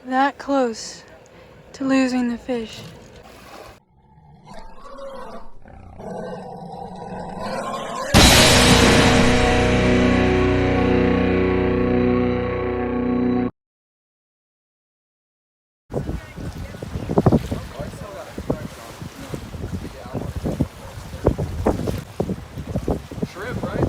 That close to losing the fish. Shrimp, right?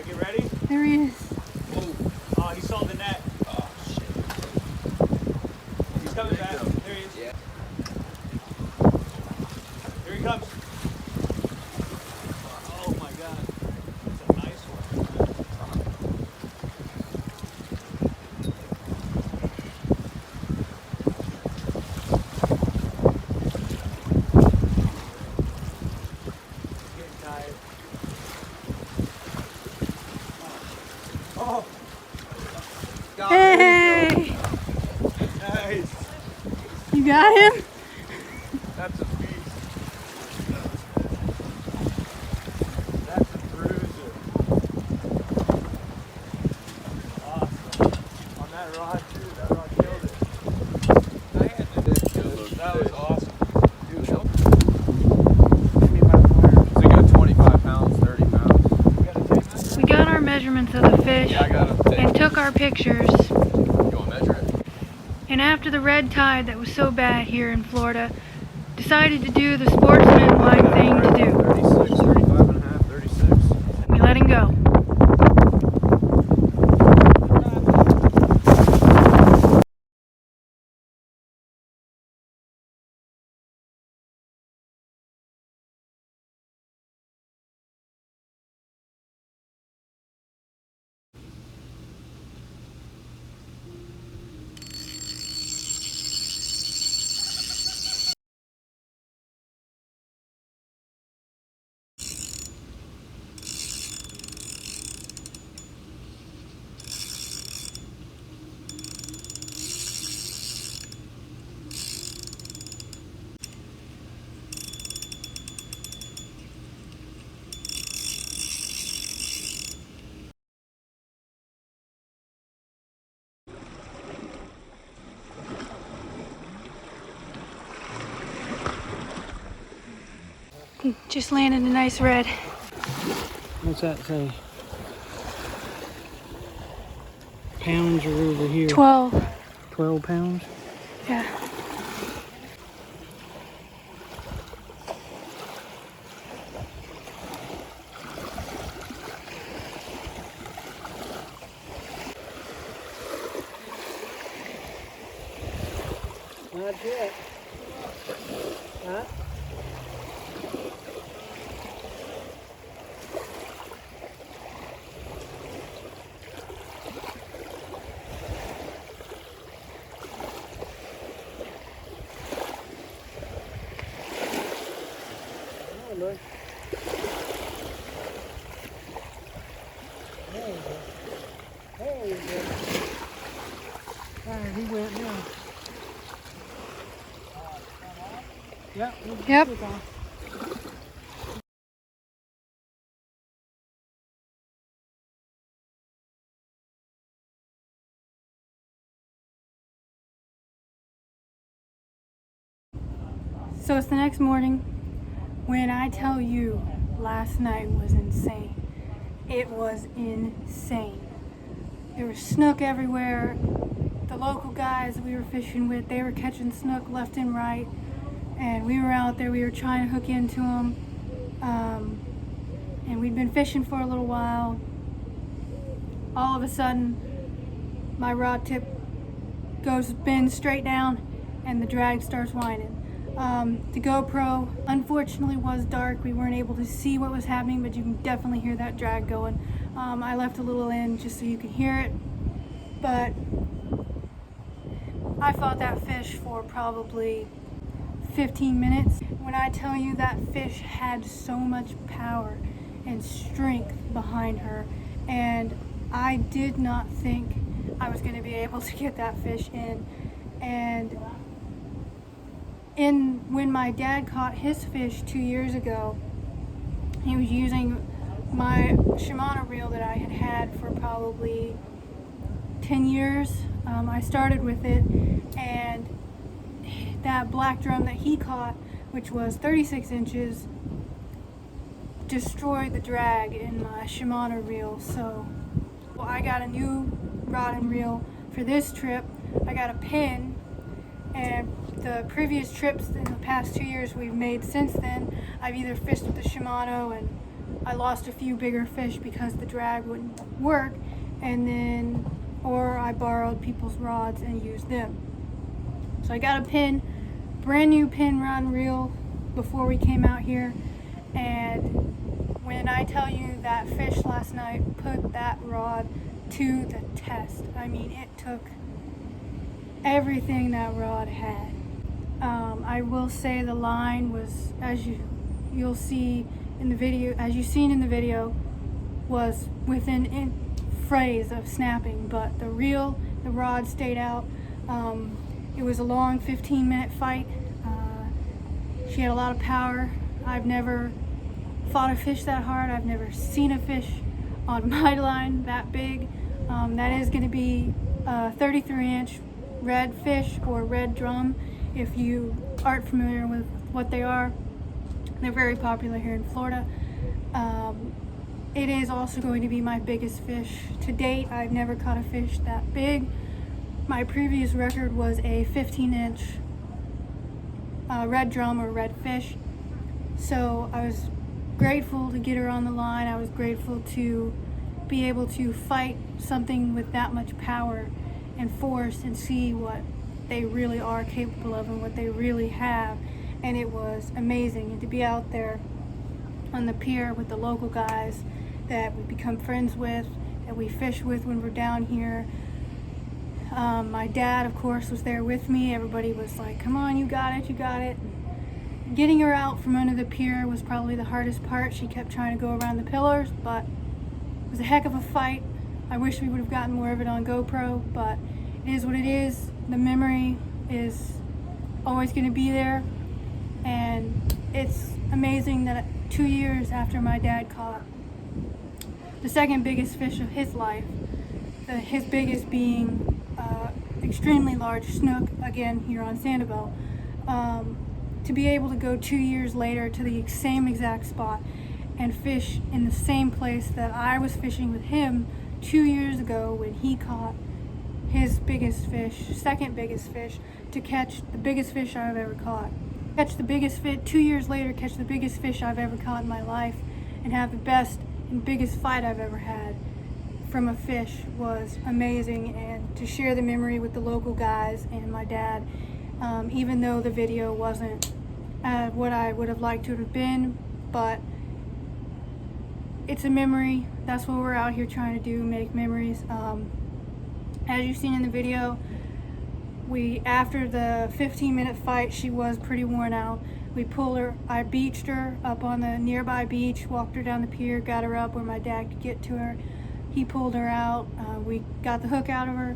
Get ready? There he is. Oh, he saw the net. Oh, shit. He's coming back. There he is. Yeah. Here he comes. Oh, my God. That's a nice one. He's getting tired. Oh! Hey! Nice! You got him? That's a beast. That's a bruiser. Awesome. On that rod too, that rod killed it. That was awesome. Dude, help. So you got 25 pounds, 30 pounds. You got a tape measure? We got our measurements of the fish Yeah, I got a tape. and took our pictures. You want to measure it? And after the red tide that was so bad here in Florida, decided to do the sportsman-like thing to do. 36, 35 and a half, 36. We let him go. Just landed a nice red. What's that say? Pounds are over here. 12. 12 pounds? Yeah. Not yet. Huh? Oh, look. There you go. There you go. There he went now. Yep. Yep. So it's the next morning. When I tell you last night was insane, it was insane. There was snook everywhere. The local guys that we were fishing with, they were catching snook left and right, and we were out there, we were trying to hook into them, and we'd been fishing for a little while. All of a sudden, my rod tip bends straight down and the drag starts whining. The GoPro unfortunately was dark. We weren't able to see what was happening, but you can definitely hear that drag going. I left a little in just so you could hear it, but I fought that fish for probably 15 minutes. When I tell you that fish had so much power and strength behind her, and I did not think I was going to be able to get that fish in. And when my dad caught his fish 2 years ago, he was using my Shimano reel that I had had for probably 10 years. I started with it, and that black drum that he caught, which was 36 inches, destroyed the drag in my Shimano reel. So I got a new rod and reel for this trip. I got a pin, and the previous trips in the past 2 years we've made since then, I've either fished with the Shimano and I lost a few bigger fish because the drag wouldn't work, or I borrowed people's rods and used them. So I got a pin, brand new pin rod and reel before we came out here, and when I tell you that fish last night put that rod to the test, I mean, it took everything that rod had. I will say the line was, as you'll see in the video, as you've seen in the video, was within phrase of snapping, but the rod stayed out. It was a long 15-minute fight. She had a lot of power. I've never fought a fish that hard. I've never seen a fish on my line that big. That is going to be a 33-inch red fish or red drum. If you aren't familiar with what they are, they're very popular here in Florida. It is also going to be my biggest fish to date. I've never caught a fish that big. My previous record was a 15-inch red drum or red fish. So I was grateful to get her on the line. I was grateful to be able to fight something with that much power and force and see what they really are capable of and what they really have. And it was amazing. And to be out there on the pier with the local guys that we become friends with, that we fish with when we're down here. My dad, of course, was there with me. Everybody was like, come on, you got it, you got it. Getting her out from under the pier was probably the hardest part. She kept trying to go around the pillars, but it was a heck of a fight. I wish we would have gotten more of it on GoPro, but it is what it is. The memory is always going to be there, and it's amazing that 2 years after my dad caught the second biggest fish of his life, his biggest being extremely large snook, again here on Sanibel, to be able to go 2 years later to the same exact spot and fish in the same place that I was fishing with him 2 years ago when he caught his biggest fish, second biggest fish, to catch the biggest fish I've ever caught. Catch the biggest fish 2 years later, catch the biggest fish I've ever caught in my life, and have the best and biggest fight I've ever had from a fish was amazing. And to share the memory with the local guys and my dad, even though the video wasn't what I would have liked to have been, but it's a memory. That's what we're out here trying to do, make memories. As you've seen in the video, after the 15-minute fight, she was pretty worn out. We pulled her, I beached her up on the nearby beach, walked her down the pier, got her up where my dad could get to her. He pulled her out, we got the hook out of her,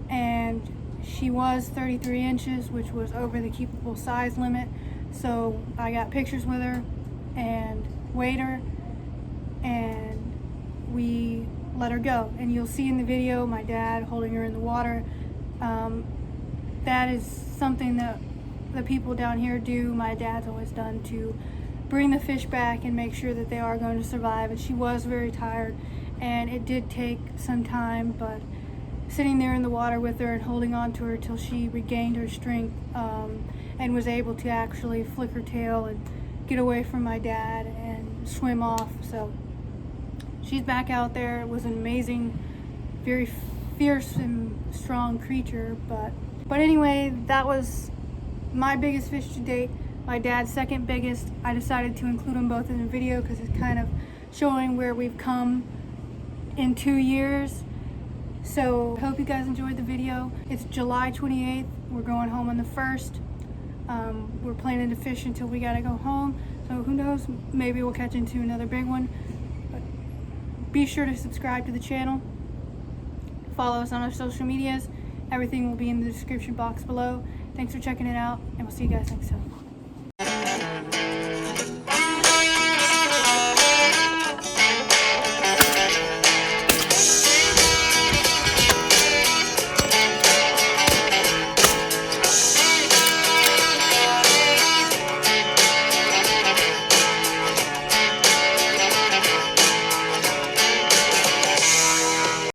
and she was 33 inches, which was over the keepable size limit. So I got pictures with her and weighed her, and we let her go. And you'll see in the video my dad holding her in the water. That is something that the people down here do, my dad's always done, to bring the fish back and make sure that they are going to survive. And she was very tired, and it did take some time, but sitting there in the water with her and holding on to her till she regained her strength, and was able to actually flick her tail and get away from my dad and swim off. So she's back out there. It was an amazing, very fierce and strong creature, but anyway, that was my biggest fish to date, my dad's second biggest. I decided to include them both in the video because it's kind of showing where we've come in 2 years. So hope you guys enjoyed the video. It's July 28th. We're going home on the 1st. We're planning to fish until we gotta go home. So who knows, maybe we'll catch into another big one. But be sure to subscribe to the channel. Follow us on our social medias. Everything will be in the description box below. Thanks for checking it out, and we'll see you guys next time.